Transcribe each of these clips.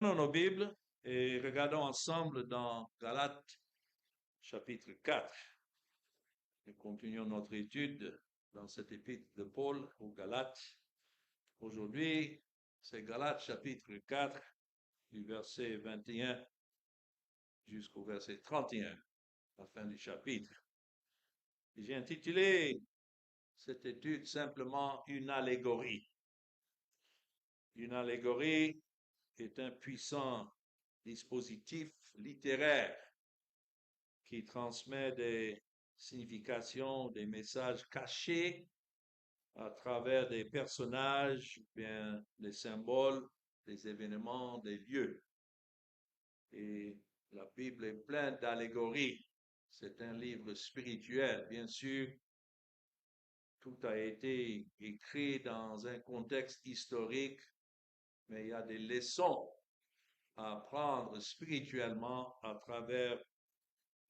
Prenons nos Bibles et regardons ensemble dans Galates chapitre 4. Nous continuons notre étude dans cette épître de Paul aux Galates. Aujourd'hui, c'est Galates chapitre 4 du verset 21 jusqu'au verset 31, la fin du chapitre. Et j'ai intitulé cette étude simplement une allégorie. Une allégorie est un puissant dispositif littéraire qui transmet des significations, des messages cachés à travers des personnages, bien des symboles, des événements, des lieux. Et la Bible est pleine d'allégories. C'est un livre spirituel, bien sûr. Tout a été écrit dans un contexte historique, mais il y a des leçons à apprendre spirituellement à travers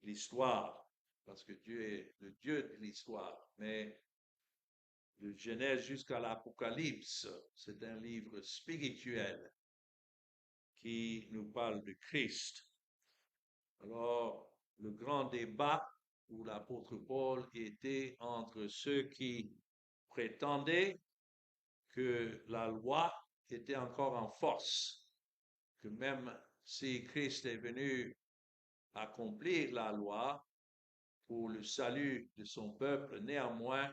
l'histoire, parce que Dieu est le Dieu de l'histoire. Mais de Genèse jusqu'à l'Apocalypse, c'est un livre spirituel qui nous parle de Christ. Alors, le grand débat où l'apôtre Paul était entre ceux qui prétendaient que la loi était encore en force, que même si Christ est venu accomplir la loi pour le salut de son peuple, néanmoins,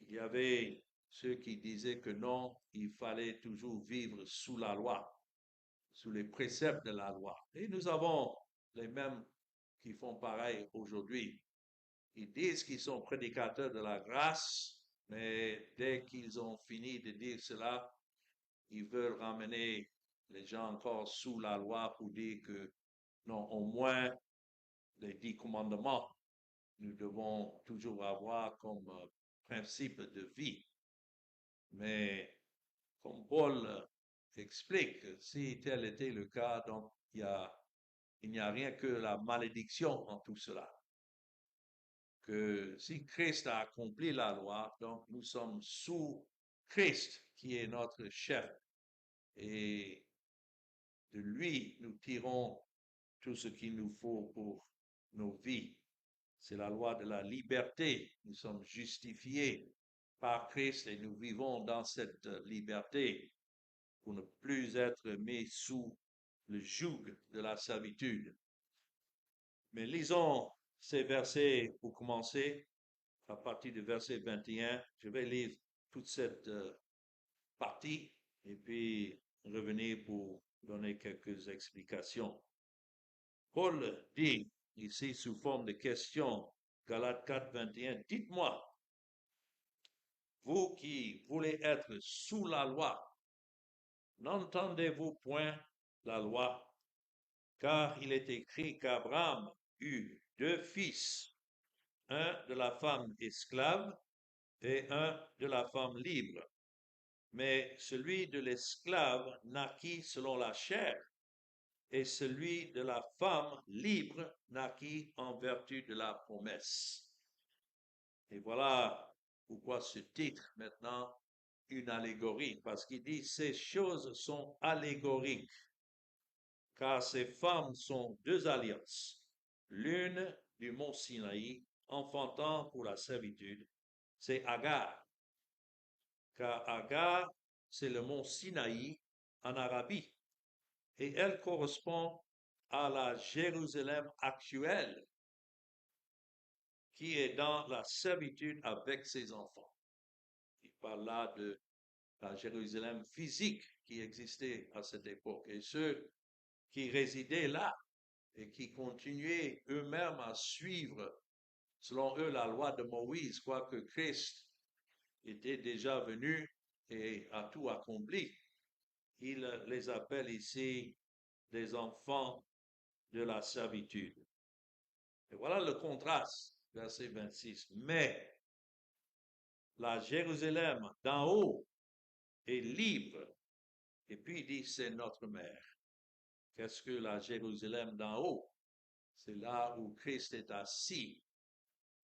il y avait ceux qui disaient que non, il fallait toujours vivre sous la loi, sous les préceptes de la loi. Et nous avons les mêmes qui font pareil aujourd'hui. Ils disent qu'ils sont prédicateurs de la grâce, mais dès qu'ils ont fini de dire cela, ils veulent ramener les gens encore sous la loi pour dire que non, au moins les 10 commandements, nous devons toujours avoir comme principe de vie. Mais comme Paul explique, si tel était le cas, donc il n'y a rien que la malédiction en tout cela. Que si Christ a accompli la loi, donc nous sommes sous Christ qui est notre chef. Et de lui, nous tirons tout ce qu'il nous faut pour nos vies. C'est la loi de la liberté. Nous sommes justifiés par Christ et nous vivons dans cette liberté pour ne plus être mis sous le joug de la servitude. Mais lisons ces versets pour commencer, à partir du verset 21. Je vais lire toute cette partie et puis revenir pour donner quelques explications. Paul dit ici sous forme de question, Galates 4, 21, dites-moi, vous qui voulez être sous la loi, n'entendez-vous point la loi? Car il est écrit qu'Abraham eut 2 fils, un de la femme esclave et un de la femme libre. Mais celui de l'esclave naquit selon la chair, et celui de la femme libre naquit en vertu de la promesse. Et voilà pourquoi ce titre maintenant, une allégorie, parce qu'il dit ces choses sont allégoriques, car ces femmes sont 2 alliances, l'une du mont Sinaï, enfantant pour la servitude, c'est Agar, car Agar, c'est le mont Sinaï en Arabie, et elle correspond à la Jérusalem actuelle, qui est dans la servitude avec ses enfants. Il parle là de la Jérusalem physique qui existait à cette époque. Et ceux qui résidaient là et qui continuaient eux-mêmes à suivre, selon eux, la loi de Moïse, quoique Christ était déjà venu et a tout accompli, il les appelle ici des enfants de la servitude. Et voilà le contraste, verset 26. Mais la Jérusalem d'en haut est libre. Et puis il dit, c'est notre mère. Qu'est-ce que la Jérusalem d'en haut? C'est là où Christ est assis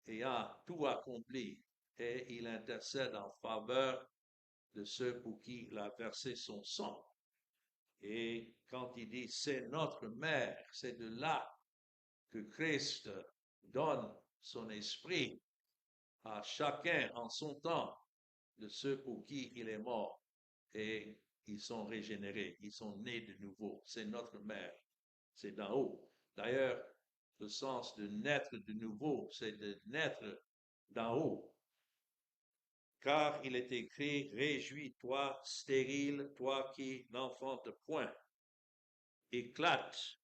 et a tout accompli. Et il intercède en faveur de ceux pour qui il a versé son sang. Et quand il dit c'est notre mère, c'est de là que Christ donne son esprit à chacun en son temps de ceux pour qui il est mort. Et ils sont régénérés, ils sont nés de nouveau. C'est notre mère, c'est d'en haut. D'ailleurs, le sens de naître de nouveau, c'est de naître d'en haut. Car il est écrit, réjouis-toi, stérile, toi qui n'enfantes point. Éclate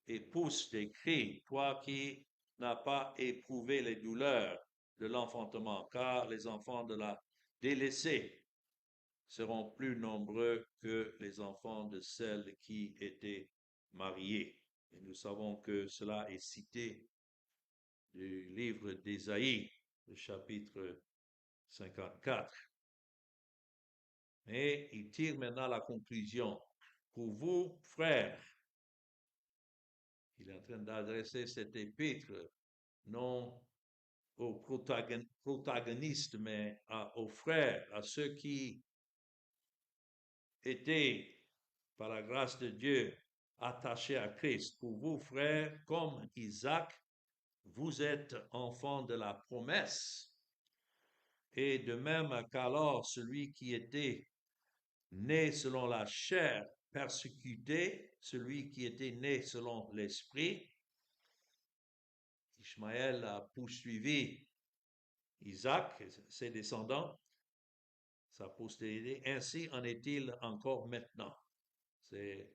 et pousse des cris, toi qui n'as pas éprouvé les douleurs de l'enfantement, car les enfants de la délaissée seront plus nombreux que les enfants de celles qui étaient mariées. Et nous savons que cela est cité du livre d'Ésaïe, le chapitre 54. Et il tire maintenant la conclusion. Pour vous, frères, il est en train d'adresser cette épître non aux protagonistes, mais aux frères, à ceux qui étaient, par la grâce de Dieu, attachés à Christ. Pour vous, frères, comme Isaac, vous êtes enfants de la promesse. Et de même qu'alors celui qui était né selon la chair persécuté, celui qui était né selon l'esprit, Ishmaël a poursuivi Isaac, ses descendants, sa postérité, ainsi en est-il encore maintenant. C'est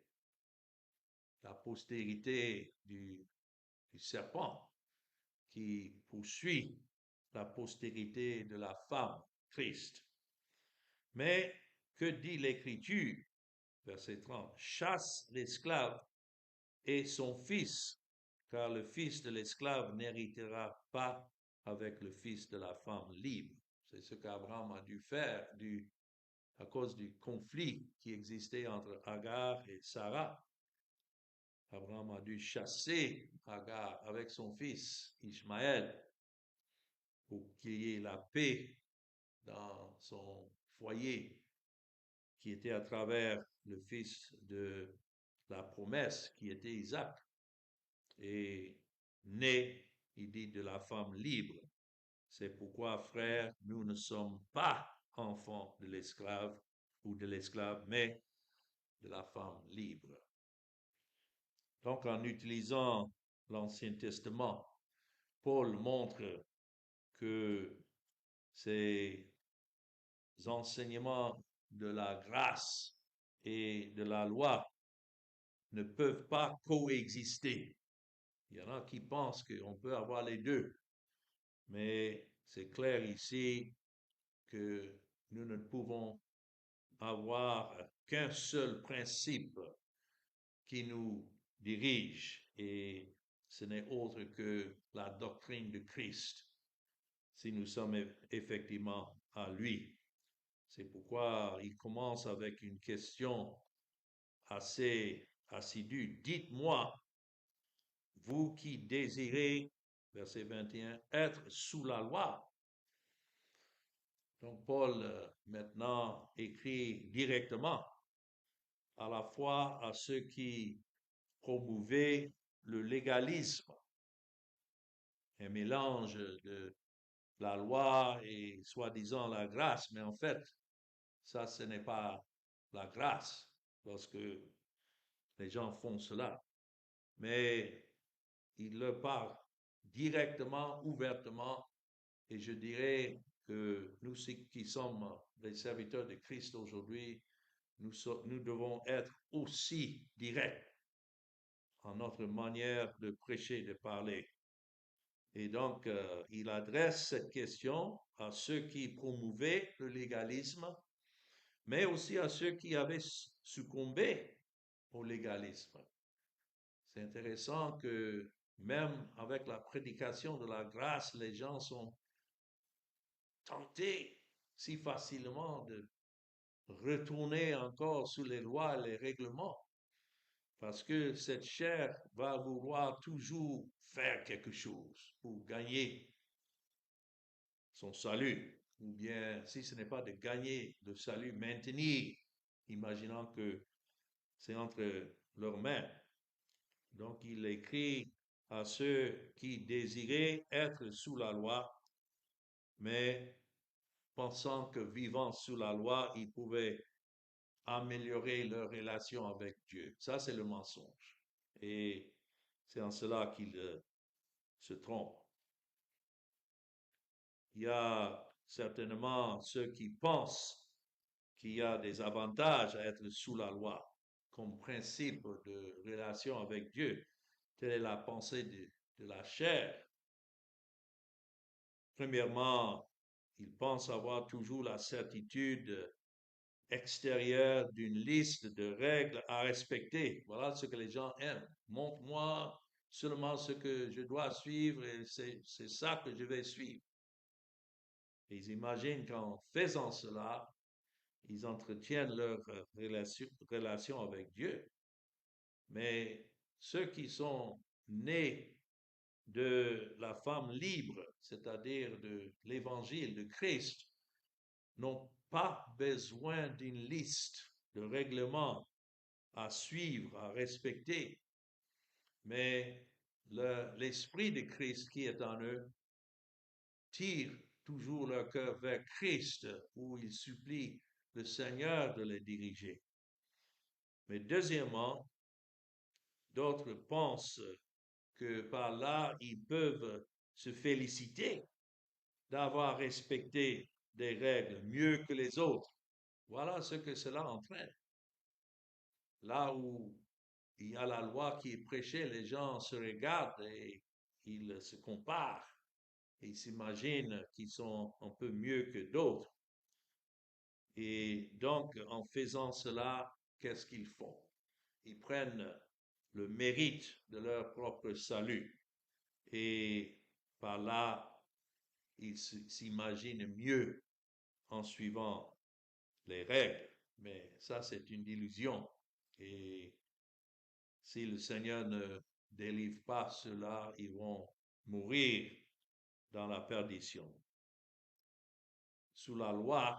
la postérité du serpent qui poursuit la postérité de la femme, Christ. Mais que dit l'Écriture? Verset 30. Chasse l'esclave et son fils, car le fils de l'esclave n'héritera pas avec le fils de la femme libre. C'est ce qu'Abraham a dû faire à cause du conflit qui existait entre Agar et Sarah. Abraham a dû chasser Agar avec son fils Ishmaël pour qu'il y ait la paix dans son foyer, qui était à travers le fils de la promesse, qui était Isaac, et né, il dit, de la femme libre. C'est pourquoi, frères, nous ne sommes pas enfants de l'esclave ou de l'esclave, mais de la femme libre. Donc, en utilisant l'Ancien Testament, Paul montre que ces enseignements de la grâce et de la loi ne peuvent pas coexister. Il y en a qui pensent qu'on peut avoir les deux, mais c'est clair ici que nous ne pouvons avoir qu'un seul principe qui nous dirige, et ce n'est autre que la doctrine de Christ, si nous sommes effectivement à lui. C'est pourquoi il commence avec une question assez assidue. Dites-moi, vous qui désirez, verset 21, être sous la loi. Donc Paul maintenant écrit directement à la fois à ceux qui promouvaient le légalisme, un mélange de la loi et soi-disant la grâce, mais en fait, ça, ce n'est pas la grâce lorsque les gens font cela, mais il leur parle directement, ouvertement, et je dirais que nous qui sommes les serviteurs de Christ aujourd'hui, nous devons être aussi directs en notre manière de prêcher, de parler. Et donc, il adresse cette question à ceux qui promouvaient le légalisme, mais aussi à ceux qui avaient succombé au légalisme. C'est intéressant que même avec la prédication de la grâce, les gens sont tentés si facilement de retourner encore sous les lois et les règlements, parce que cette chair va vouloir toujours faire quelque chose pour gagner son salut, ou bien, si ce n'est pas de gagner le salut, maintenir, imaginant que c'est entre leurs mains. Donc, il écrit à ceux qui désiraient être sous la loi, mais pensant que vivant sous la loi, ils pouvaient améliorer leur relation avec Dieu. Ça, c'est le mensonge. Et c'est en cela qu'ils se trompent. Il y a certainement ceux qui pensent qu'il y a des avantages à être sous la loi comme principe de relation avec Dieu. Telle est la pensée de la chair. Premièrement, ils pensent avoir toujours la certitude extérieure d'une liste de règles à respecter. Voilà ce que les gens aiment. Montre-moi seulement ce que je dois suivre et c'est ça que je vais suivre. Et ils imaginent qu'en faisant cela, ils entretiennent leur relation avec Dieu. Mais ceux qui sont nés de la femme libre, c'est-à-dire de l'évangile de Christ, n'ont pas besoin d'une liste de règlements à suivre, à respecter, mais l'Esprit de Christ qui est en eux tire toujours leur cœur vers Christ, où ils supplient le Seigneur de les diriger. Mais deuxièmement, d'autres pensent que par là, ils peuvent se féliciter d'avoir respecté des règles mieux que les autres. Voilà ce que cela entraîne. Là où il y a la loi qui est prêchée, les gens se regardent et ils se comparent et ils s'imaginent qu'ils sont un peu mieux que d'autres. Et donc, en faisant cela, qu'est-ce qu'ils font? Ils prennent le mérite de leur propre salut. Et par là, ils s'imaginent mieux en suivant les règles. Mais ça, c'est une illusion. Et si le Seigneur ne délivre pas cela, ils vont mourir dans la perdition. Sous la loi,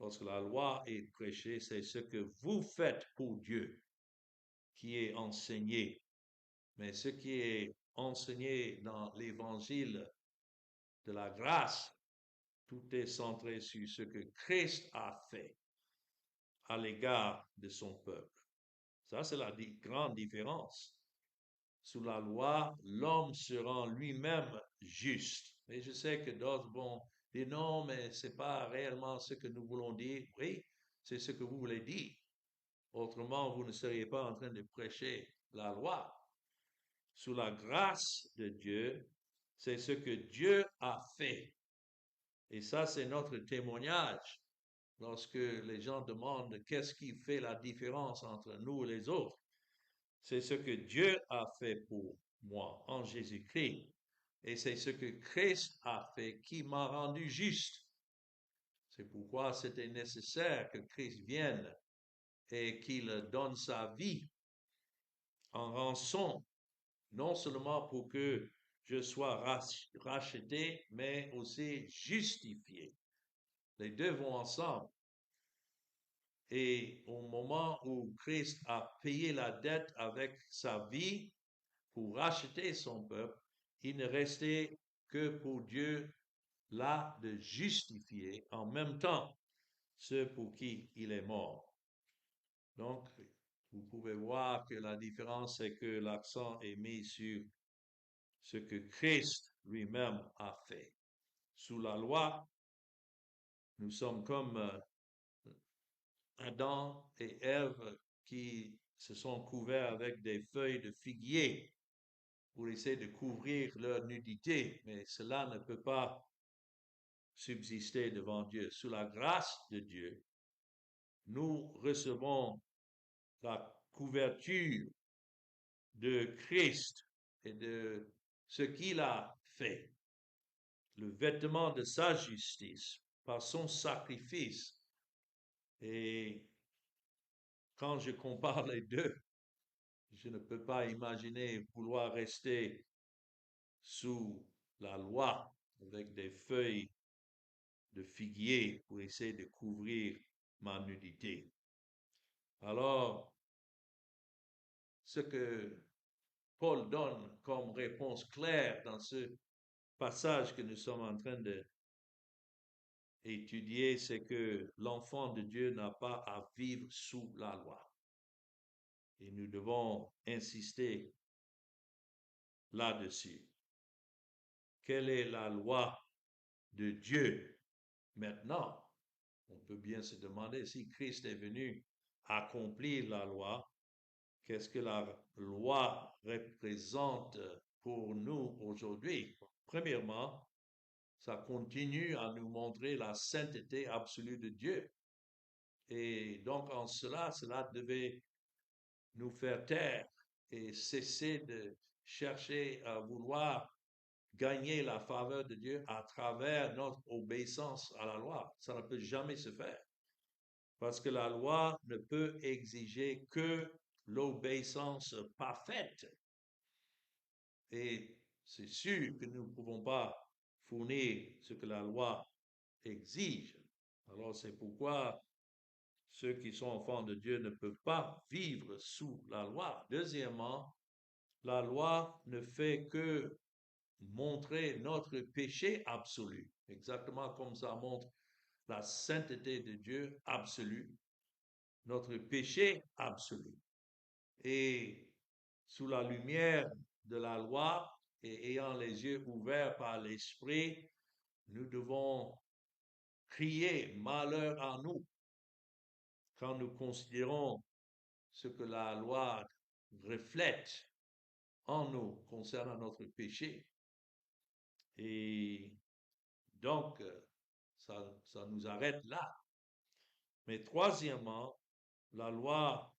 lorsque la loi est prêchée, c'est ce que vous faites pour Dieu qui est enseigné. Mais ce qui est enseigné dans l'évangile de la grâce, tout est centré sur ce que Christ a fait à l'égard de son peuple. Ça, c'est la grande différence. Sous la loi, l'homme se rend lui-même juste. Et je sais que d'autres vont dire non, mais ce n'est pas réellement ce que nous voulons dire. Oui, c'est ce que vous voulez dire. Autrement, vous ne seriez pas en train de prêcher la loi. Sous la grâce de Dieu, c'est ce que Dieu a fait. Et ça, c'est notre témoignage. Lorsque les gens demandent qu'est-ce qui fait la différence entre nous et les autres, c'est ce que Dieu a fait pour moi en Jésus-Christ. Et c'est ce que Christ a fait qui m'a rendu juste. C'est pourquoi c'était nécessaire que Christ vienne et qu'il donne sa vie en rançon, non seulement pour que je sois racheté, mais aussi justifié. Les deux vont ensemble. Et au moment où Christ a payé la dette avec sa vie pour racheter son peuple, il ne restait que pour Dieu là de justifier en même temps ceux pour qui il est mort. Donc, vous pouvez voir que la différence est que l'accent est mis sur ce que Christ lui-même a fait. Sous la loi, nous sommes comme Adam et Ève qui se sont couverts avec des feuilles de figuier pour essayer de couvrir leur nudité, mais cela ne peut pas subsister devant Dieu. Sous la grâce de Dieu, nous recevons la couverture de Christ et de ce qu'il a fait, le vêtement de sa justice par son sacrifice. Et quand je compare les deux, je ne peux pas imaginer vouloir rester sous la loi avec des feuilles de figuier pour essayer de couvrir ma nudité. Alors, ce que Paul donne comme réponse claire dans ce passage que nous sommes en train d'étudier, c'est que l'enfant de Dieu n'a pas à vivre sous la loi. Et nous devons insister là-dessus. Quelle est la loi de Dieu maintenant? On peut bien se demander si Christ est venu accomplir la loi, qu'est-ce que la loi représente pour nous aujourd'hui? Premièrement, ça continue à nous montrer la sainteté absolue de Dieu. Et donc, en cela, cela devait nous faire taire et cesser de chercher à vouloir gagner la faveur de Dieu à travers notre obéissance à la loi. Ça ne peut jamais se faire. Parce que la loi ne peut exiger que l'obéissance parfaite. Et c'est sûr que nous ne pouvons pas fournir ce que la loi exige. Alors c'est pourquoi ceux qui sont enfants de Dieu ne peuvent pas vivre sous la loi. Deuxièmement, la loi ne fait que montrer notre péché absolu, exactement comme ça montre la sainteté de Dieu absolue, notre péché absolu. Et sous la lumière de la loi et ayant les yeux ouverts par l'Esprit, nous devons crier malheur à nous quand nous considérons ce que la loi reflète en nous concernant notre péché. Et donc, ça nous arrête là. Mais troisièmement, la loi,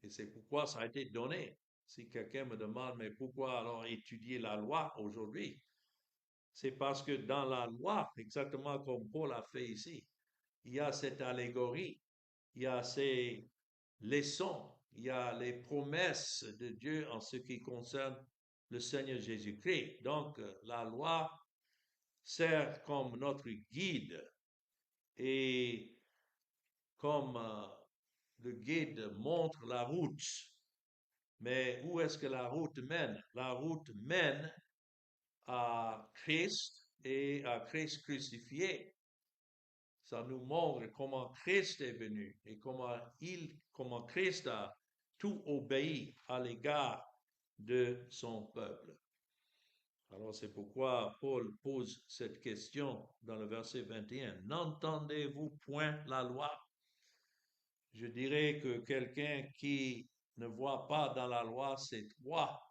et c'est pourquoi ça a été donné. Si quelqu'un me demande, mais pourquoi alors étudier la loi aujourd'hui? C'est parce que dans la loi, exactement comme Paul a fait ici, il y a cette allégorie, il y a ces leçons, il y a les promesses de Dieu en ce qui concerne le Seigneur Jésus-Christ. Donc, la loi sert comme notre guide et comme le guide montre la route. Mais où est-ce que la route mène? La route mène à Christ et à Christ crucifié. Ça nous montre comment Christ est venu et comment Christ a tout obéi à l'égard de son peuple. Alors c'est pourquoi Paul pose cette question dans le verset 21. N'entendez-vous point la loi? Je dirais que quelqu'un qui ne voit pas dans la loi ces trois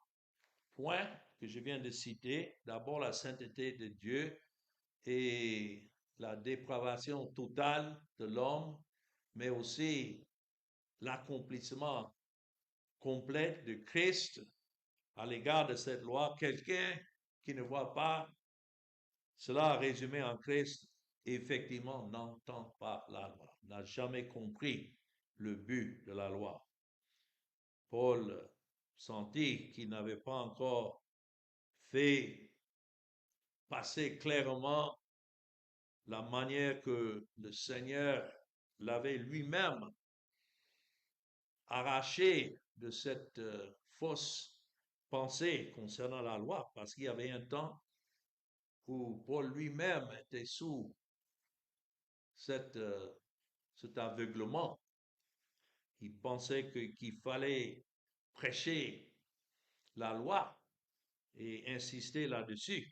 points que je viens de citer, d'abord la sainteté de Dieu et la dépravation totale de l'homme, mais aussi l'accomplissement complet de Christ à l'égard de cette loi. Quelqu'un qui ne voit pas cela résumé en Christ, effectivement, n'entend pas la loi, n'a jamais compris le but de la loi. Paul sentit qu'il n'avait pas encore fait passer clairement la manière que le Seigneur l'avait lui-même arraché de cette fausse pensée concernant la loi, parce qu'il y avait un temps où Paul lui-même était sous cet aveuglement. Il pensait qu'il fallait prêcher la loi et insister là-dessus.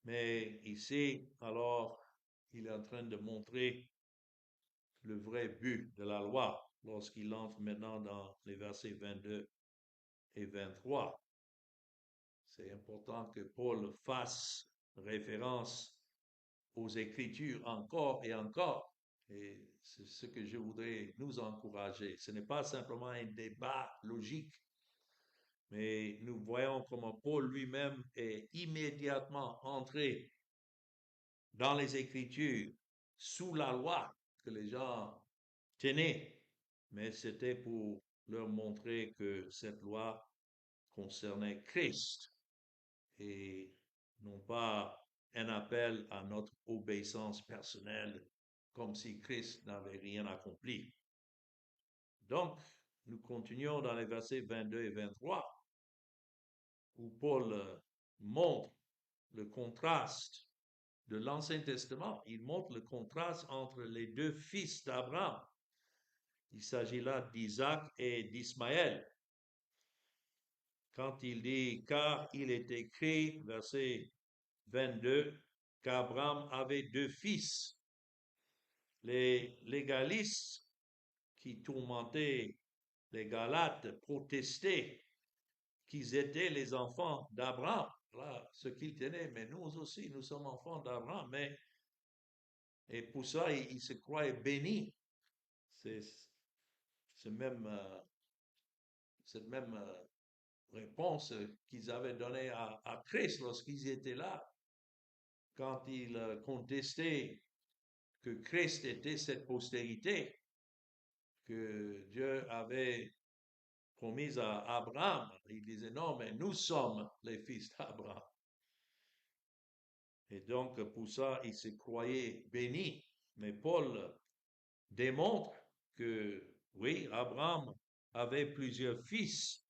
Mais ici, alors, il est en train de montrer le vrai but de la loi lorsqu'il entre maintenant dans les versets 22 et 23. C'est important que Paul fasse référence aux Écritures encore et encore. Et c'est ce que je voudrais nous encourager. Ce n'est pas simplement un débat logique, mais nous voyons comment Paul lui-même est immédiatement entré dans les Écritures sous la loi que les gens tenaient, mais c'était pour leur montrer que cette loi concernait Christ et non pas un appel à notre obéissance personnelle comme si Christ n'avait rien accompli. Donc, nous continuons dans les versets 22 et 23, où Paul montre le contraste de l'Ancien Testament. Il montre le contraste entre les deux fils d'Abraham. Il s'agit là d'Isaac et d'Ismaël. Quand il dit, car il est écrit, verset 22, qu'Abraham avait deux fils. Les légalistes qui tourmentaient les Galates protestaient qu'ils étaient les enfants d'Abraham. Là, ce qu'ils tenaient, mais nous aussi, nous sommes enfants d'Abraham. Mais, et pour ça, ils se croyaient bénis. C'est même, cette même réponse qu'ils avaient donnée à Christ lorsqu'ils étaient là, quand ils contestaient que Christ était cette postérité que Dieu avait promise à Abraham. Il disait non, mais nous sommes les fils d'Abraham. Et donc, pour ça, il se croyait béni. Mais Paul démontre que, oui, Abraham avait plusieurs fils,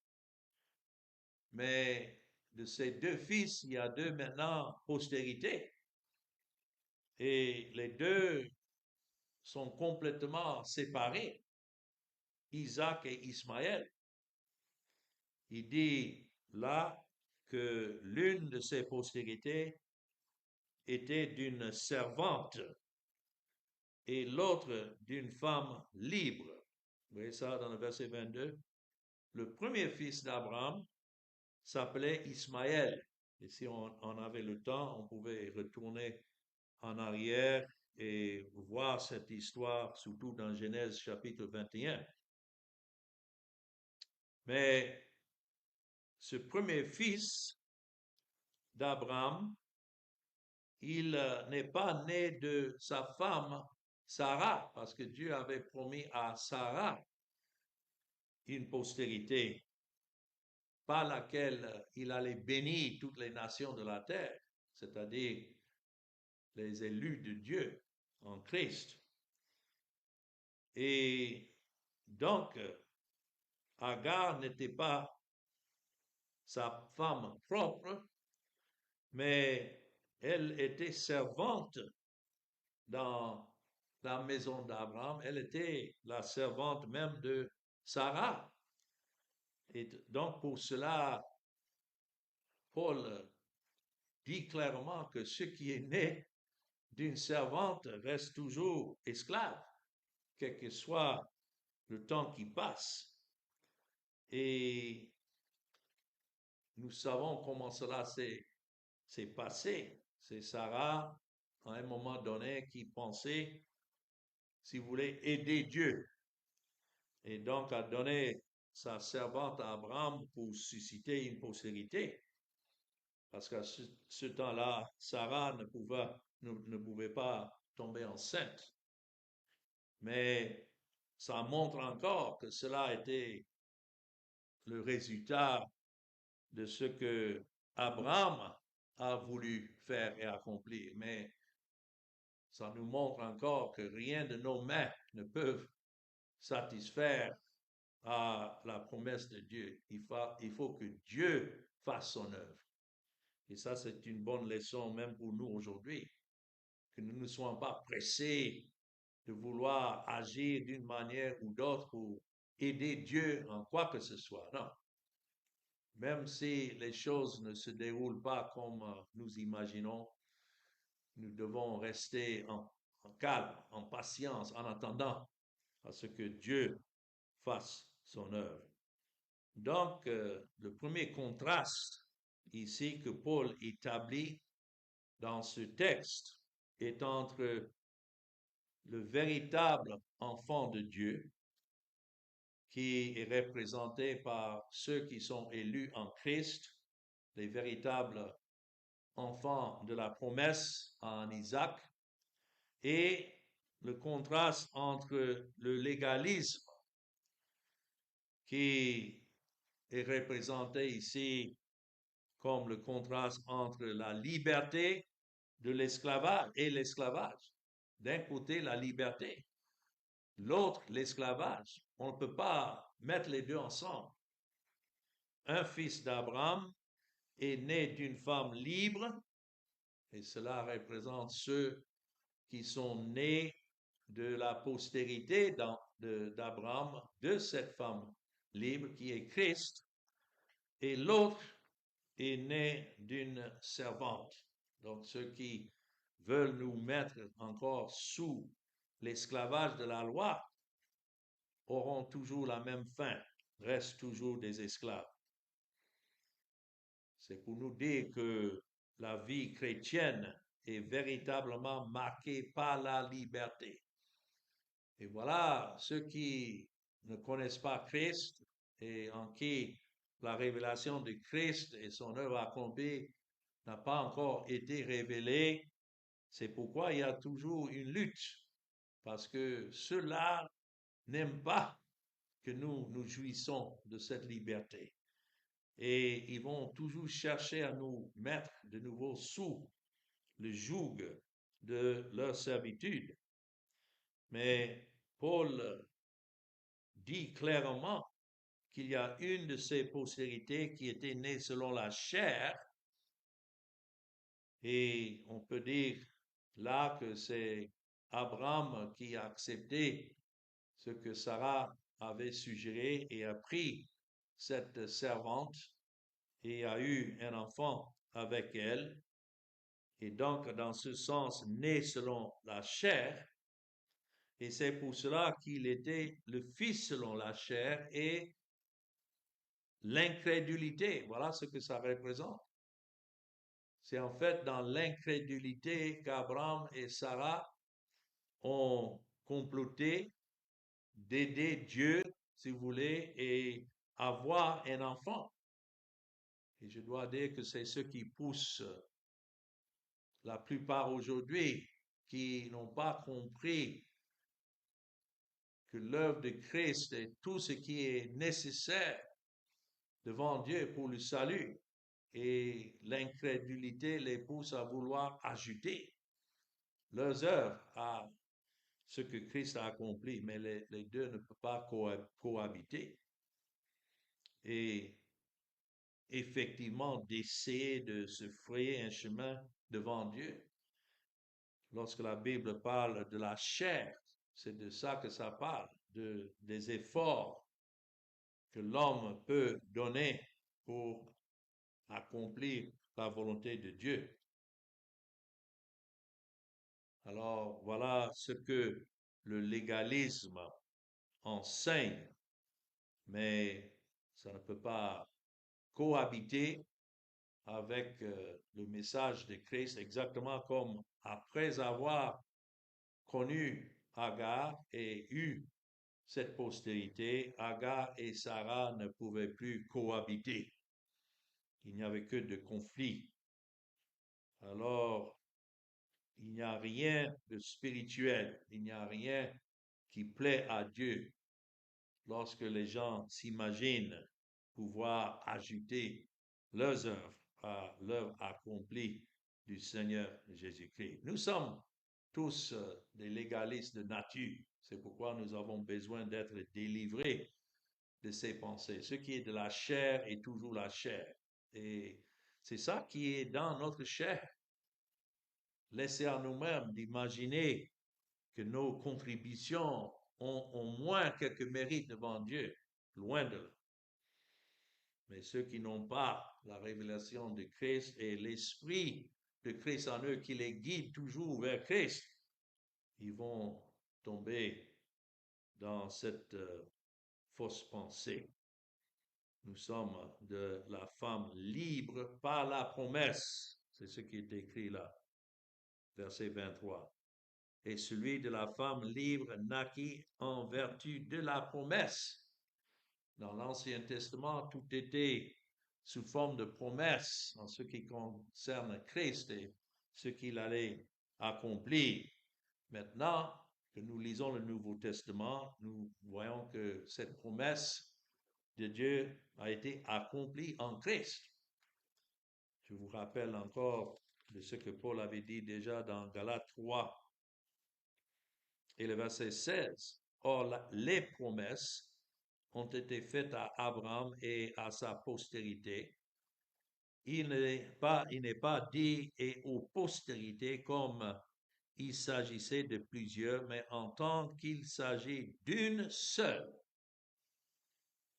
mais de ces deux fils, il y a deux maintenant postérités. Et les deux sont complètement séparés, Isaac et Ismaël. Il dit là que l'une de ses postérités était d'une servante et l'autre d'une femme libre. Vous voyez ça dans le verset 22. Le premier fils d'Abraham s'appelait Ismaël. Et si on avait le temps, on pouvait retourner en arrière et voir cette histoire, surtout dans Genèse chapitre 21. Mais ce premier fils d'Abraham, il n'est pas né de sa femme Sarah, parce que Dieu avait promis à Sarah une postérité par laquelle il allait bénir toutes les nations de la terre, c'est-à-dire les élus de Dieu en Christ. Et donc, Agar n'était pas sa femme propre, mais elle était servante dans la maison d'Abraham. Elle était la servante même de Sarah. Et donc, pour cela, Paul dit clairement que ce qui est né d'une servante reste toujours esclave, quel que soit le temps qui passe. Et nous savons comment cela s'est passé. C'est Sarah, à un moment donné, qui pensait, si vous voulez, aider Dieu. Et donc a donné sa servante à Abraham pour susciter une postérité. Parce qu'à ce temps-là, Sarah ne pouvait pas tomber enceinte. Mais ça montre encore que cela a été le résultat de ce que Abraham a voulu faire et accomplir. Mais ça nous montre encore que rien de nos mains ne peut satisfaire à la promesse de Dieu. Il faut que Dieu fasse son œuvre. Et ça, c'est une bonne leçon même pour nous aujourd'hui, que nous ne soyons pas pressés de vouloir agir d'une manière ou d'autre pour aider Dieu en quoi que ce soit. Non. Même si les choses ne se déroulent pas comme nous imaginons, nous devons rester en calme, en patience, en attendant à ce que Dieu fasse son œuvre. Donc, le premier contraste ici que Paul établit dans ce texte est entre le véritable enfant de Dieu, qui est représenté par ceux qui sont élus en Christ, les véritables enfants de la promesse en Isaac, et le contraste entre le légalisme qui est représenté ici comme le contraste entre la liberté de l'esclavage et l'esclavage. D'un côté, la liberté, l'autre, l'esclavage. On ne peut pas mettre les deux ensemble. Un fils d'Abraham est né d'une femme libre, et cela représente ceux qui sont nés de la postérité d'Abraham, de cette femme libre qui est Christ, et l'autre est né d'une servante. Donc ceux qui veulent nous mettre encore sous l'esclavage de la loi auront toujours la même fin, restent toujours des esclaves. C'est pour nous dire que la vie chrétienne est véritablement marquée par la liberté. Et voilà, ceux qui ne connaissent pas Christ et en qui la révélation de Christ et son œuvre accomplie n'a pas encore été révélée, c'est pourquoi il y a toujours une lutte, parce que ceux-là n'aiment pas que nous jouissons de cette liberté. Et ils vont toujours chercher à nous mettre de nouveau sous le joug de leur servitude. Mais Paul dit clairement qu'il y a une de ses postérités qui était née selon la chair, et on peut dire là que c'est Abraham qui a accepté ce que Sarah avait suggéré et a pris cette servante et a eu un enfant avec elle. Et donc, dans ce sens, né selon la chair, et c'est pour cela qu'il était le fils selon la chair et l'incrédulité. Voilà ce que ça représente. C'est en fait dans l'incrédulité qu'Abraham et Sarah ont comploté d'aider Dieu, si vous voulez, et avoir un enfant. Et je dois dire que c'est ce qui pousse la plupart aujourd'hui qui n'ont pas compris que l'œuvre de Christ est tout ce qui est nécessaire devant Dieu pour le salut. Et l'incrédulité les pousse à vouloir ajouter leurs œuvres à ce que Christ a accompli, mais les deux ne peuvent pas cohabiter. Et effectivement, d'essayer de se frayer un chemin devant Dieu. Lorsque la Bible parle de la chair, c'est de ça que ça parle, des efforts que l'homme peut donner pour accomplir la volonté de Dieu. Alors, voilà ce que le légalisme enseigne, mais ça ne peut pas cohabiter avec le message de Christ, exactement comme après avoir connu Agar et eu cette postérité, Agar et Sarah ne pouvaient plus cohabiter. Il n'y avait que de conflits. Alors, il n'y a rien de spirituel, il n'y a rien qui plaît à Dieu lorsque les gens s'imaginent pouvoir ajouter leurs œuvres à l'œuvre accomplie du Seigneur Jésus-Christ. Nous sommes tous des légalistes de nature. C'est pourquoi nous avons besoin d'être délivrés de ces pensées. Ce qui est de la chair est toujours la chair. Et c'est ça qui est dans notre chair. Laissez à nous-mêmes d'imaginer que nos contributions ont au moins quelques mérites devant Dieu. Loin de là. Mais ceux qui n'ont pas la révélation de Christ et l'esprit de Christ en eux qui les guide toujours vers Christ, ils vont tomber dans cette fausse pensée. Nous sommes de la femme libre par la promesse. C'est ce qui est écrit là, verset 23. Et celui de la femme libre naquit en vertu de la promesse. Dans l'Ancien Testament, tout était sous forme de promesse en ce qui concerne Christ et ce qu'il allait accomplir. Maintenant que nous lisons le Nouveau Testament, nous voyons que cette promesse de Dieu a été accomplie en Christ. Je vous rappelle encore de ce que Paul avait dit déjà dans Galates 3 et le verset 16. Or, les promesses ont été faites à Abraham et à sa postérité. Il n'est pas dit et aux postérités comme il s'agissait de plusieurs, mais en tant qu'il s'agit d'une seule.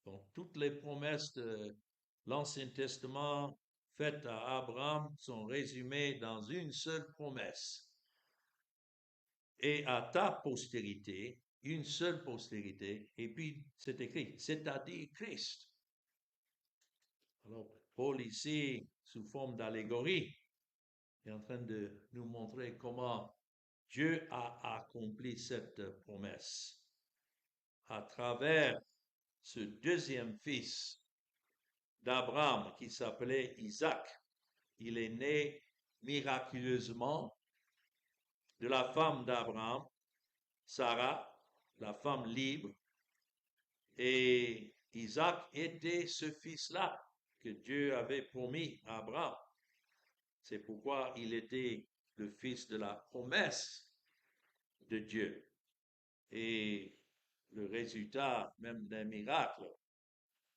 Donc, toutes les promesses de l'Ancien Testament faites à Abraham sont résumées dans une seule promesse. Et à ta postérité, une seule postérité, et puis c'est écrit, c'est-à-dire Christ. Alors, Paul ici, sous forme d'allégorie, est en train de nous montrer comment Dieu a accompli cette promesse à travers ce deuxième fils d'Abraham qui s'appelait Isaac. Il est né miraculeusement de la femme d'Abraham, Sarah, la femme libre, et Isaac était ce fils-là que Dieu avait promis à Abraham. C'est pourquoi il était le fils de la promesse de Dieu. Et le résultat même d'un miracle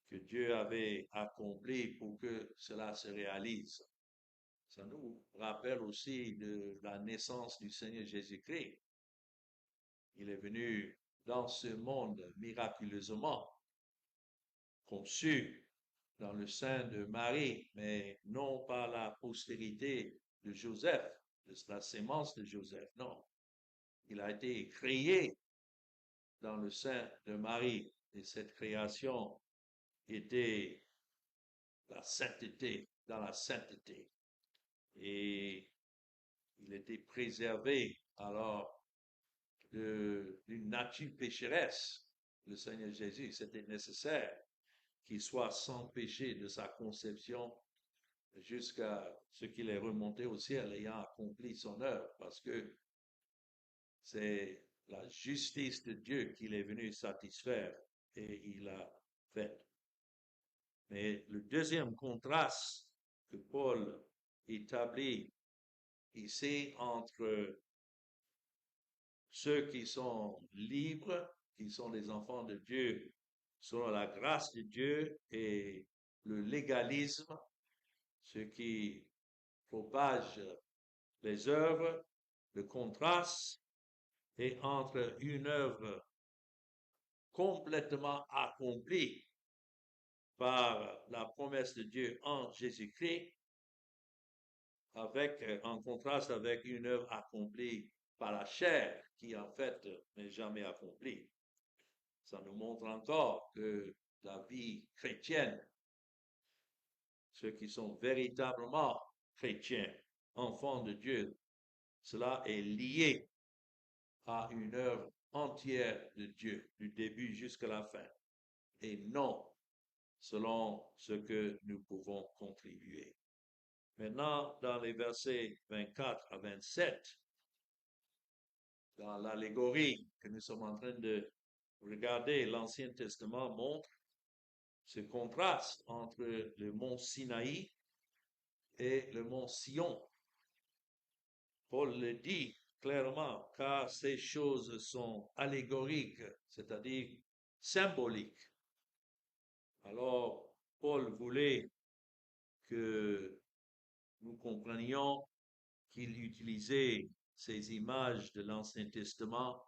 que Dieu avait accompli pour que cela se réalise. Ça nous rappelle aussi de la naissance du Seigneur Jésus-Christ. Il est venu dans ce monde miraculeusement, conçu dans le sein de Marie, mais non par la postérité de Joseph, de la sémence de Joseph, non. Il a été créé dans le sein de Marie, et cette création était la sainteté, dans la sainteté. Et il était préservé alors d'une nature pécheresse. Le Seigneur Jésus, c'était nécessaire qu'il soit sans péché de sa conception jusqu'à ce qu'il est remonté au ciel ayant accompli son œuvre, parce que c'est la justice de Dieu qu'il est venu satisfaire et il a fait. Mais le deuxième contraste que Paul établit ici entre ceux qui sont libres, qui sont des enfants de Dieu, selon la grâce de Dieu, et le légalisme, ce qui propage les œuvres, le contraste, et entre une œuvre complètement accomplie par la promesse de Dieu en Jésus-Christ, en contraste avec une œuvre accomplie par la chair, qui en fait n'est jamais accomplie. Ça nous montre encore que la vie chrétienne, ceux qui sont véritablement chrétiens, enfants de Dieu, cela est lié à une œuvre entière de Dieu, du début jusqu'à la fin, et non selon ce que nous pouvons contribuer. Maintenant, dans les versets 24 à 27, dans l'allégorie que nous sommes en train de regarder, l'Ancien Testament montre ce contraste entre le mont Sinaï et le mont Sion. Paul le dit clairement, car ces choses sont allégoriques, c'est-à-dire symboliques. Alors, Paul voulait que nous comprenions qu'il utilisait ces images de l'Ancien Testament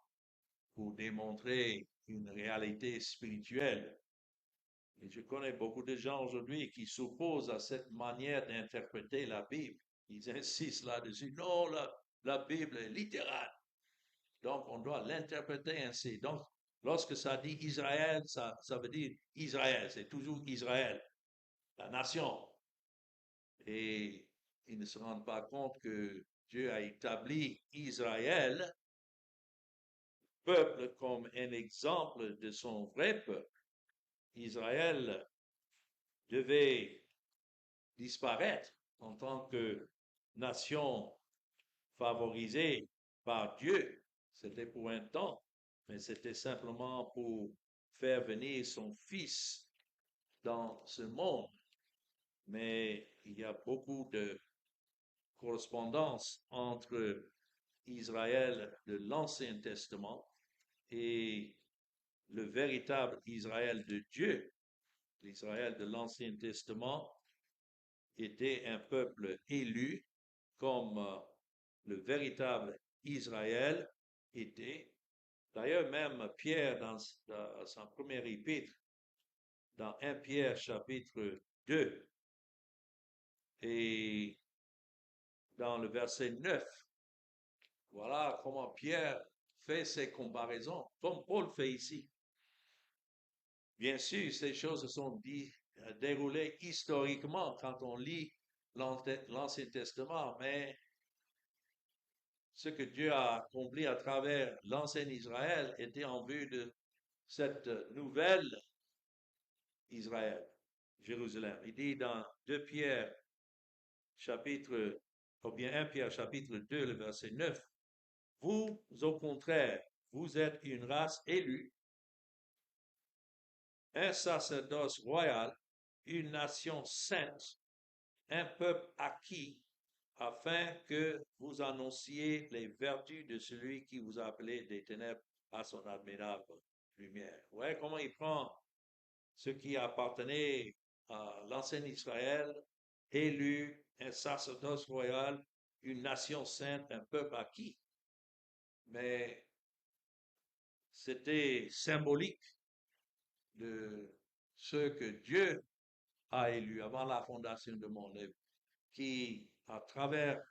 pour démontrer une réalité spirituelle. Et je connais beaucoup de gens aujourd'hui qui s'opposent à cette manière d'interpréter la Bible. Ils insistent là-dessus. Non, la Bible est littérale. Donc, on doit l'interpréter ainsi. Donc, lorsque ça dit Israël, ça veut dire Israël. C'est toujours Israël, la nation. Et ils ne se rendent pas compte que Dieu a établi Israël, peuple, comme un exemple de son vrai peuple. Israël devait disparaître en tant que nation favorisée par Dieu. C'était pour un temps, mais c'était simplement pour faire venir son fils dans ce monde. Mais il y a beaucoup de correspondance entre Israël de l'Ancien Testament et le véritable Israël de Dieu, l'Israël de l'Ancien Testament, était un peuple élu comme le véritable Israël était. D'ailleurs, même Pierre, dans son premier épître, dans 1 Pierre chapitre 2, et dans le verset 9, voilà comment Pierre fait ces comparaisons, comme Paul fait ici. Bien sûr, ces choses se sont déroulées historiquement quand on lit l'Ancien Testament, mais ce que Dieu a accompli à travers l'ancien Israël était en vue de cette nouvelle Israël, Jérusalem. Il dit dans 2 Pierre chapitre, ou bien 1 Pierre chapitre 2, le verset 9, vous, au contraire, vous êtes une race élue, un sacerdoce royal, une nation sainte, un peuple acquis, afin que vous annonciez les vertus de celui qui vous a appelé des ténèbres à son admirable lumière. Vous voyez comment il prend ce qui appartenait à l'ancien Israël, élu, un sacerdoce royal, une nation sainte, un peuple acquis. Mais c'était symbolique de ce que Dieu a élu avant la fondation du monde, qui, à travers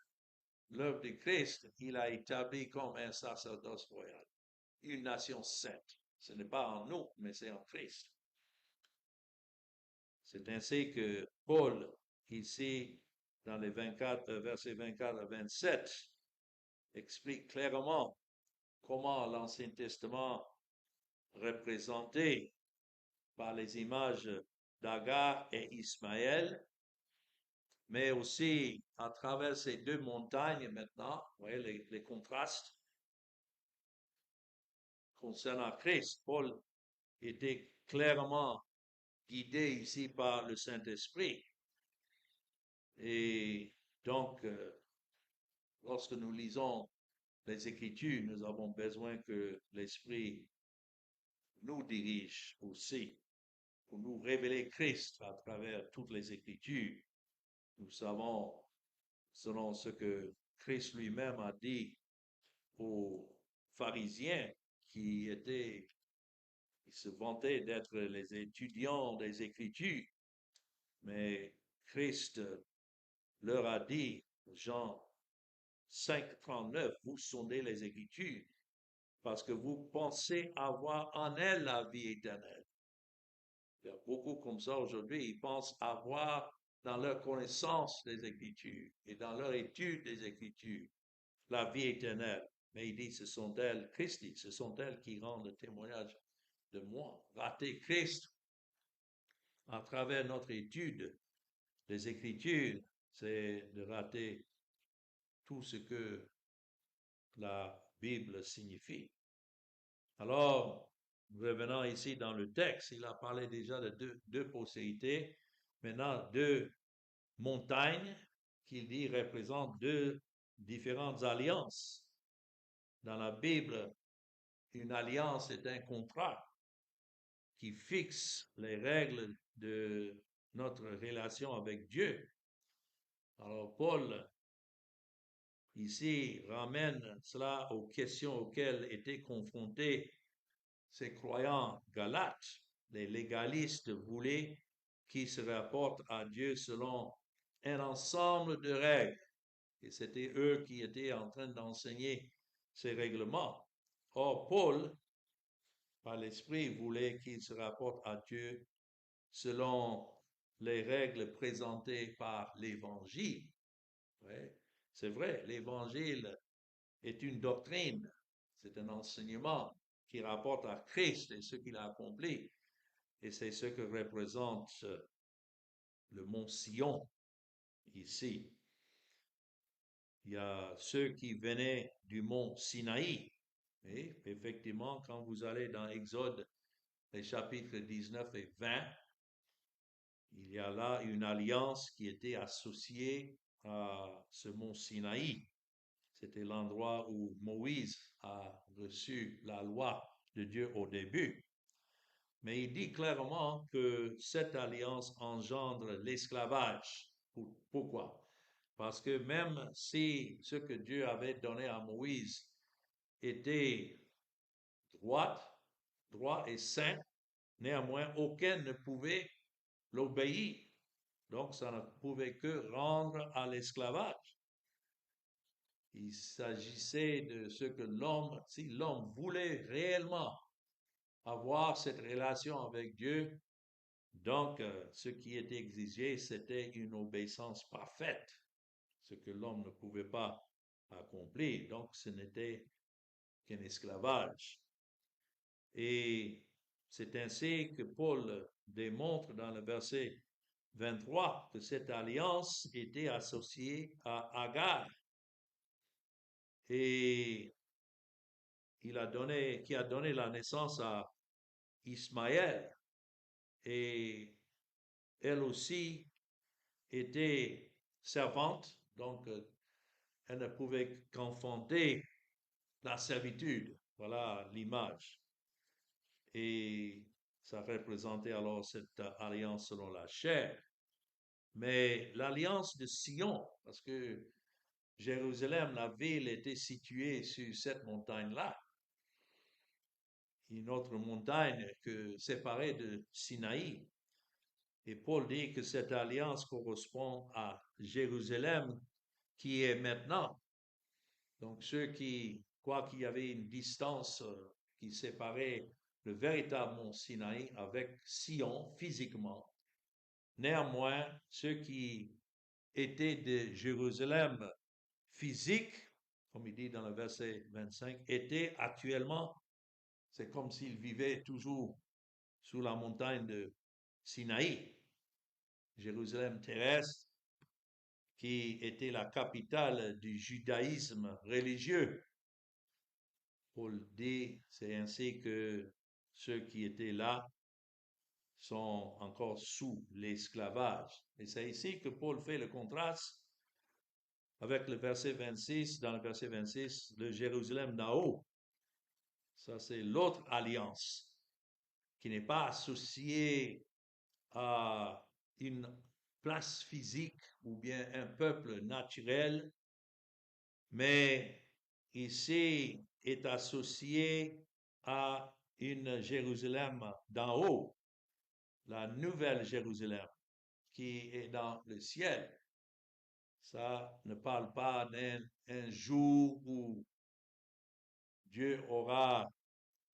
l'œuvre de Christ, il a établi comme un sacerdoce royal, une nation sainte. Ce n'est pas en nous, mais c'est en Christ. C'est ainsi que Paul, ici, dans les 24, versets 24 à 27, explique clairement comment l'Ancien Testament représenté par les images d'Agar et Ismaël, mais aussi à travers ces deux montagnes maintenant, vous voyez les contrastes concernant Christ. Paul était clairement guidé ici par le Saint-Esprit. Et donc, lorsque nous lisons les Écritures, nous avons besoin que l'Esprit nous dirige aussi pour nous révéler Christ à travers toutes les Écritures. Nous savons, selon ce que Christ lui-même a dit aux pharisiens qui se vantaient d'être les étudiants des Écritures, mais Christ leur a dit, Jean 5, 39, vous sondez les Écritures parce que vous pensez avoir en elles la vie éternelle. Il y a beaucoup comme ça aujourd'hui, ils pensent avoir dans leur connaissance des Écritures et dans leur étude des Écritures la vie éternelle. Mais il dit, ce sont elles, Christ dit, ce sont elles qui rendent le témoignage de moi. Rater Christ à travers notre étude des Écritures, c'est de rater tout ce que la Bible signifie. Alors, revenant ici dans le texte, il a parlé déjà de deux postérités, maintenant deux montagnes qu'il dit représentent deux différentes alliances. Dans la Bible, une alliance est un contrat qui fixe les règles de notre relation avec Dieu. Alors, Paul, ici, ramène cela aux questions auxquelles étaient confrontés ces croyants galates. Les légalistes voulaient qu'ils se rapportent à Dieu selon un ensemble de règles. Et c'était eux qui étaient en train d'enseigner ces règlements. Or, Paul, par l'Esprit, voulait qu'ils se rapportent à Dieu selon les règles présentées par l'Évangile. Ouais, c'est vrai, l'Évangile est une doctrine, c'est un enseignement qui rapporte à Christ et ce qu'il a accompli. Et c'est ce que représente le mont Sion ici. Il y a ceux qui venaient du mont Sinaï. Et effectivement, quand vous allez dans Exode, les chapitres 19 et 20, il y a là une alliance qui était associée à ce mont Sinaï. C'était l'endroit où Moïse a reçu la loi de Dieu au début. Mais il dit clairement que cette alliance engendre l'esclavage. Pourquoi? Parce que même si ce que Dieu avait donné à Moïse était droit, droit et saint, néanmoins, aucun ne pouvait l'obéir. Donc, ça ne pouvait que rendre à l'esclavage. Il s'agissait de ce que l'homme, si l'homme voulait réellement avoir cette relation avec Dieu, donc ce qui était exigé, c'était une obéissance parfaite, ce que l'homme ne pouvait pas accomplir. Donc, ce n'était qu'un esclavage. Et c'est ainsi que Paul démontre dans le verset 23 que cette alliance était associée à Agar. Et qui a donné la naissance à Ismaël. Et elle aussi était servante, donc elle ne pouvait qu'enfanter la servitude. Voilà l'image. Et ça représentait alors cette alliance selon la chair. Mais l'alliance de Sion, parce que Jérusalem, la ville, était située sur cette montagne-là, une autre montagne que séparée de Sinaï. Et Paul dit que cette alliance correspond à Jérusalem qui est maintenant. Donc ceux qui croient qu'il y avait une distance qui séparait le véritable mont Sinaï avec Sion physiquement, néanmoins ceux qui étaient de Jérusalem physique, comme il dit dans le verset 25, étaient actuellement, c'est comme s'ils vivaient toujours sous la montagne de Sinaï. Jérusalem terrestre, qui était la capitale du judaïsme religieux. Paul dit, c'est ainsi que ceux qui étaient là sont encore sous l'esclavage. Et c'est ici que Paul fait le contraste avec le verset 26, dans le verset 26, le Jérusalem d'en haut. Ça, c'est l'autre alliance qui n'est pas associée à une place physique ou bien un peuple naturel, mais ici est associé à une Jérusalem d'en haut, la nouvelle Jérusalem qui est dans le ciel. Ça ne parle pas d'un jour où Dieu aura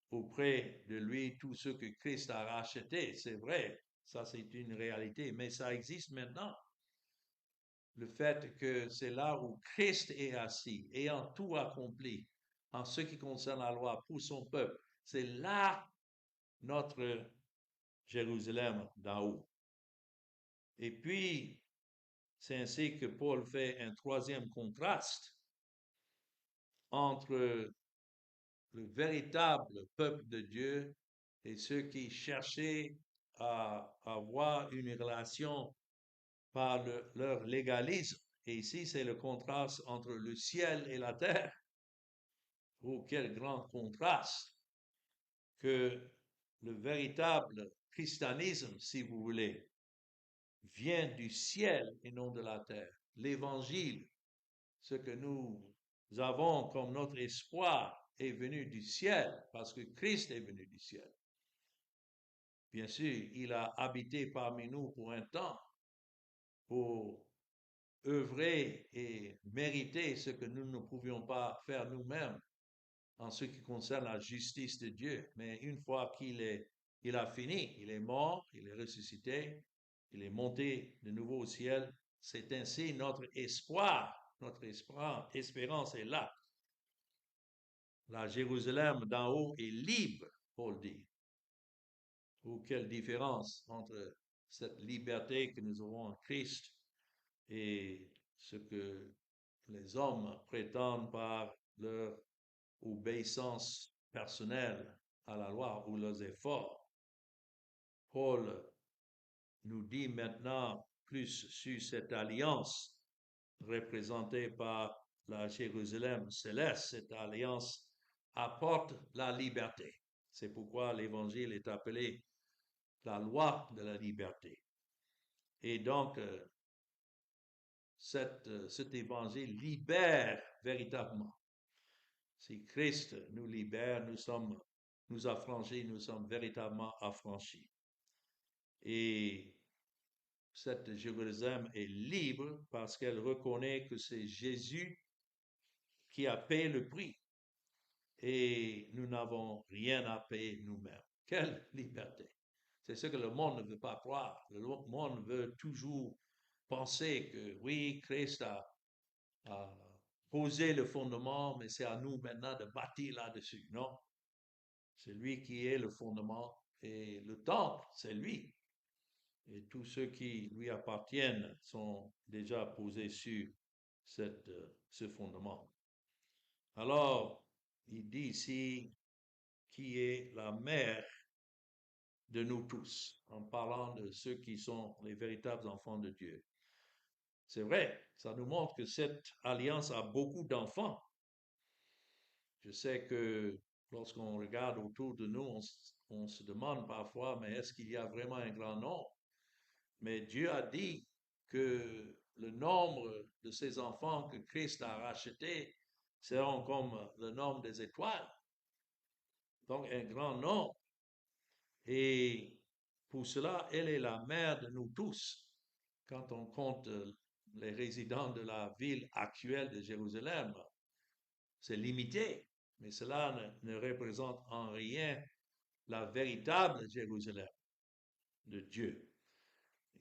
auprès de lui tout ce que Christ a racheté. C'est vrai, ça c'est une réalité, mais ça existe maintenant. Le fait que c'est là où Christ est assis, ayant tout accompli en ce qui concerne la loi pour son peuple, c'est là notre Jérusalem d'en haut. Et puis, c'est ainsi que Paul fait un troisième contraste entre le véritable peuple de Dieu et ceux qui cherchaient à avoir une relation par leur légalisme. Et ici, c'est le contraste entre le ciel et la terre. Oh, quel grand contraste que le véritable christianisme, si vous voulez, vient du ciel et non de la terre. L'évangile, ce que nous avons comme notre espoir, est venu du ciel parce que Christ est venu du ciel. Bien sûr, il a habité parmi nous pour un temps, pour œuvrer et mériter ce que nous ne pouvions pas faire nous-mêmes en ce qui concerne la justice de Dieu. Mais une fois il a fini, il est mort, il est ressuscité, il est monté de nouveau au ciel, c'est ainsi notre espoir, espérance est là. La Jérusalem d'en haut est libre, Paul dit. Ou quelle différence entre cette liberté que nous avons en Christ et ce que les hommes prétendent par leur obéissance personnelle à la loi ou leurs efforts. Paul nous dit maintenant plus sur cette alliance représentée par la Jérusalem céleste. Cette alliance apporte la liberté. C'est pourquoi l'évangile est appelé la loi de la liberté. Et donc, cet évangile libère véritablement. Si Christ nous libère, nous affranchis, nous sommes véritablement affranchis. Et cette Jérusalem est libre parce qu'elle reconnaît que c'est Jésus qui a payé le prix et nous n'avons rien à payer nous-mêmes. Quelle liberté! C'est ce que le monde ne veut pas croire. Le monde veut toujours penser que oui, Christ a posé le fondement, mais c'est à nous maintenant de bâtir là-dessus. Non, c'est lui qui est le fondement et le temple, c'est lui. Et tous ceux qui lui appartiennent sont déjà posés sur ce fondement. Alors, il dit ici qui est la mère de nous tous, en parlant de ceux qui sont les véritables enfants de Dieu. C'est vrai, ça nous montre que cette alliance a beaucoup d'enfants. Je sais que lorsqu'on regarde autour de nous, on se demande parfois, mais est-ce qu'il y a vraiment un grand nombre? Mais Dieu a dit que le nombre de ses enfants que Christ a rachetés seront comme le nombre des étoiles. Donc un grand nombre. Et pour cela, elle est la mère de nous tous. Quand on compte les résidents de la ville actuelle de Jérusalem, c'est limité, mais cela ne représente en rien la véritable Jérusalem de Dieu.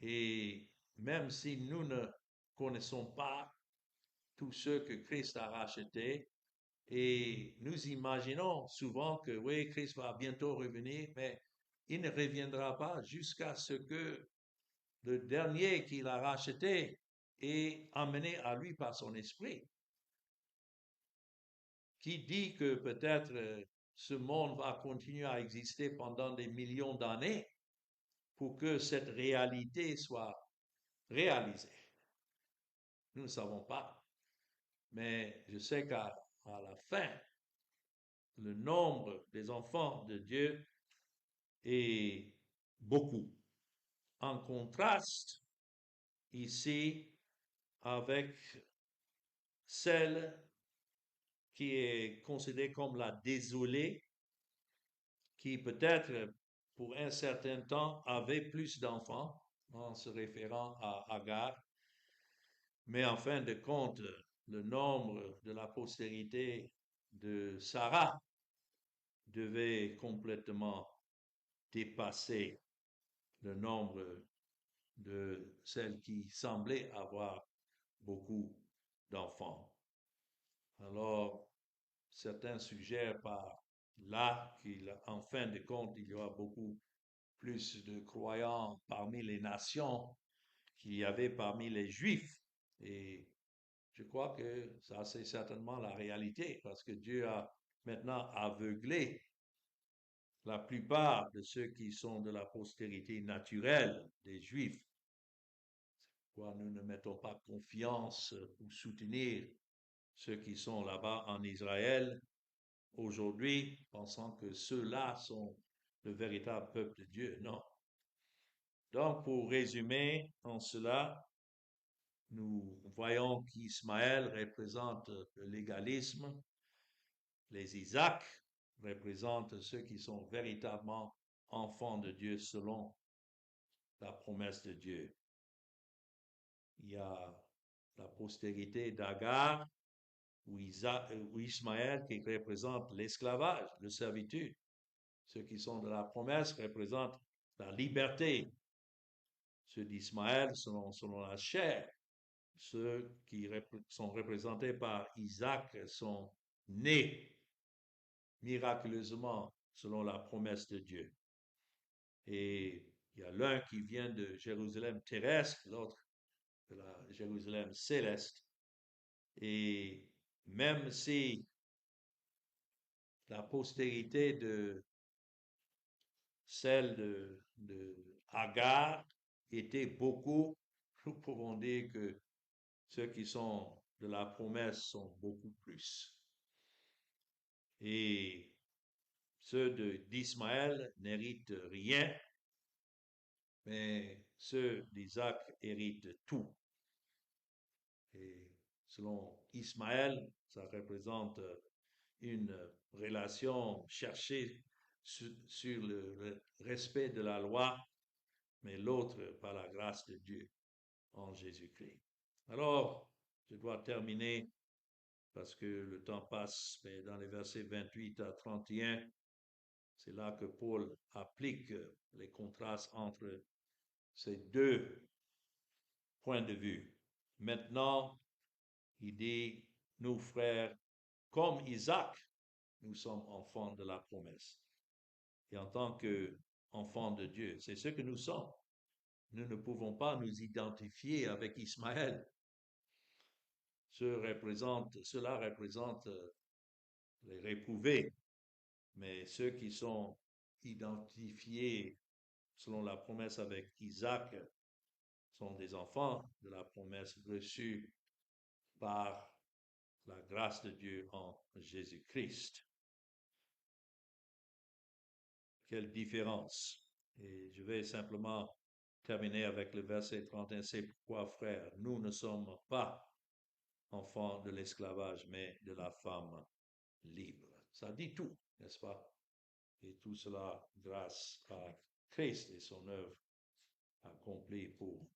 Et même si nous ne connaissons pas tous ceux que Christ a rachetés, et nous imaginons souvent que oui, Christ va bientôt revenir, mais il ne reviendra pas jusqu'à ce que le dernier qu'il a racheté est amené à lui par son esprit. Qui dit que peut-être ce monde va continuer à exister pendant des millions d'années pour que cette réalité soit réalisée? Nous ne savons pas. Mais je sais qu'à la fin, le nombre des enfants de Dieu est beaucoup. En contraste, ici, avec celle qui est considérée comme la désolée, qui peut-être pour un certain temps avait plus d'enfants, en se référant à Agar, mais en fin de compte, le nombre de la postérité de Sarah devait complètement dépasser le nombre de celles qui semblaient avoir beaucoup d'enfants. Alors, certains suggèrent par là qu'en fin de compte, il y aura beaucoup plus de croyants parmi les nations qu'il y avait parmi les Juifs. Et je crois que ça, c'est certainement la réalité, parce que Dieu a maintenant aveuglé la plupart de ceux qui sont de la postérité naturelle des Juifs. C'est pourquoi nous ne mettons pas confiance pour soutenir ceux qui sont là-bas en Israël aujourd'hui, pensant que ceux-là sont le véritable peuple de Dieu. Non. Donc, pour résumer en cela, nous voyons qu'Ismaël représente le légalisme, les Isaacs représentent ceux qui sont véritablement enfants de Dieu selon la promesse de Dieu. Il y a la postérité d'Agar ou Ismaël qui représente l'esclavage, la servitude. Ceux qui sont de la promesse représentent la liberté. Ceux d'Ismaël selon la chair. Ceux qui sont représentés par Isaac sont nés miraculeusement selon la promesse de Dieu. Et il y a l'un qui vient de Jérusalem terrestre, l'autre de la Jérusalem céleste. Et même si la postérité de celle de Agar était beaucoup, nous pouvons dire que ceux qui sont de la promesse sont beaucoup plus. Et ceux d'Ismaël n'héritent rien, mais ceux d'Isaac héritent tout. Et selon Ismaël, ça représente une relation cherchée sur le respect de la loi, mais l'autre par la grâce de Dieu en Jésus-Christ. Alors, je dois terminer parce que le temps passe, mais dans les versets 28 à 31, c'est là que Paul applique les contrastes entre ces deux points de vue. Maintenant, il dit, nous frères, comme Isaac, nous sommes enfants de la promesse. Et en tant qu'enfants de Dieu, c'est ce que nous sommes. Nous ne pouvons pas nous identifier avec Ismaël. Cela représente les réprouvés, mais ceux qui sont identifiés selon la promesse avec Isaac sont des enfants de la promesse reçue par la grâce de Dieu en Jésus-Christ. Quelle différence! Et je vais simplement terminer avec le verset 31. C'est pourquoi, frères, nous ne sommes pas enfants de l'esclavage, mais de la femme libre. Ça dit tout, n'est-ce pas? Et tout cela grâce à Christ et son œuvre accomplie pour